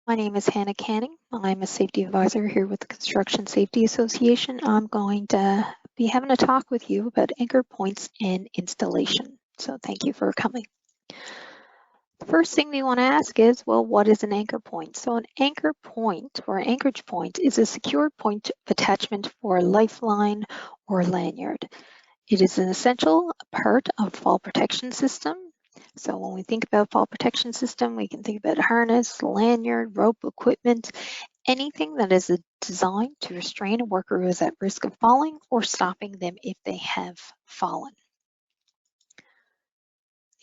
My name is Hannah Canning. I'm a safety advisor here with the Construction Safety Association. I'm going to be having a talk with you about anchor points in installation. So thank you for coming. The first thing we want to ask is, well, what is an anchor point? So an anchor point or an anchorage point is a secure point of attachment for a lifeline or lanyard. It is an essential part of fall protection system. So when we think about fall protection system, we can think about harness, lanyard, rope, equipment, anything that is designed to restrain a worker who is at risk of falling or stopping them if they have fallen.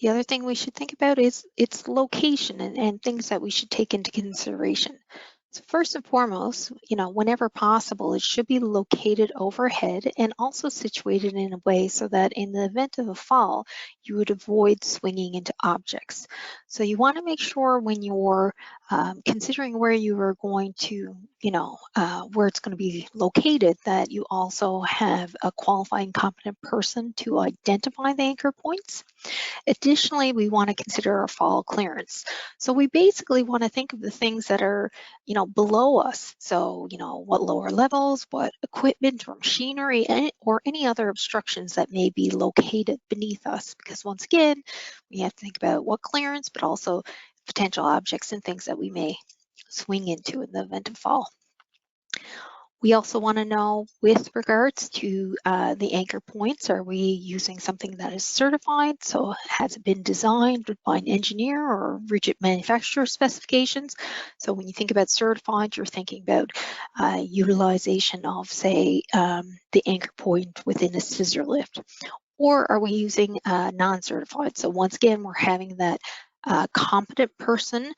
The other thing we should think about is its location and things that we should take into consideration. So first and foremost, whenever possible, it should be located overhead and also situated in a way so that in the event of a fall, you would avoid swinging into objects. So you want to make sure when you're considering where you are going to, where it's going to be located, that you also have a qualified, competent person to identify the anchor points. Additionally, we want to consider our fall clearance. So we basically want to think of the things that are, below us. So, what lower levels, what equipment or machinery, or any other obstructions that may be located beneath us. Because once again, we have to think about what clearance, but also potential objects and things that we may swing into in the event of fall. We also want to know with regards to the anchor points, are we using something that is certified? So has it been designed by an engineer or rigid manufacturer specifications? So when you think about certified, you're thinking about utilization of, say, the anchor point within a scissor lift. Or are we using non-certified? So once again, we're having that competent person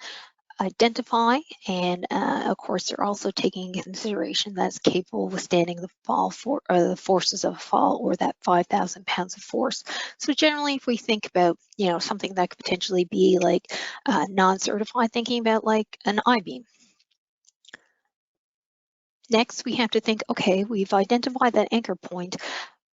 identify, and of course they're also taking into consideration that's capable of withstanding the the forces of a fall, or that 5,000 pounds of force. So generally, if we think about something that could potentially be like non-certified, thinking about like an I-beam. Next, we have to think, okay, we've identified that anchor point,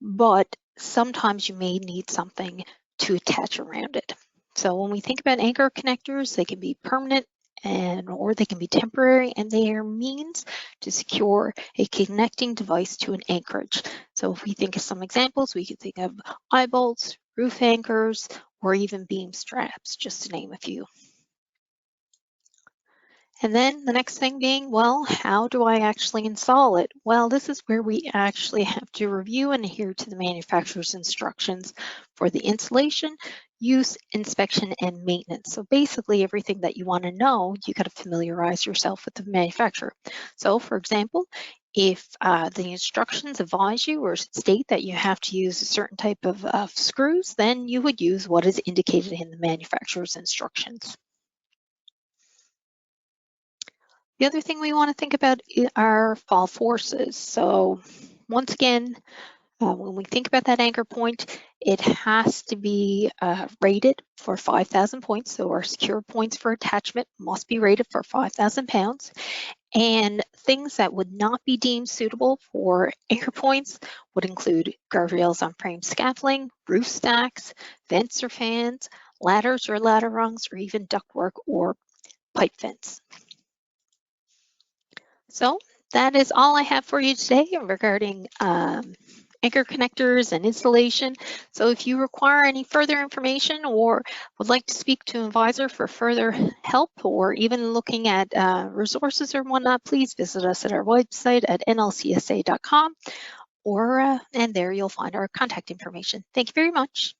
but sometimes you may need something to attach around it. So when we think about anchor connectors, they can be permanent or they can be temporary, and they are means to secure a connecting device to an anchorage. So if we think of some examples, we could think of eye bolts, roof anchors, or even beam straps, just to name a few. And then the next thing being, well, how do I actually install it? Well, this is where we actually have to review and adhere to the manufacturer's instructions for the installation, use, inspection, and maintenance. So basically everything that you want to know, you got to familiarize yourself with the manufacturer. So for example, if the instructions advise you or state that you have to use a certain type of screws, then you would use what is indicated in the manufacturer's instructions. The other thing we want to think about are fall forces. So once again, when we think about that anchor point, it has to be rated for 5,000 points. So our secure points for attachment must be rated for 5,000 pounds. And things that would not be deemed suitable for anchor points would include guardrails on frame scaffolding, roof stacks, vents or fans, ladders or ladder rungs, or even ductwork or pipe fence. So that is all I have for you today regarding anchor connectors and installation. So if you require any further information or would like to speak to an advisor for further help, or even looking at resources or whatnot, please visit us at our website at nlcsa.com, and there you'll find our contact information. Thank you very much.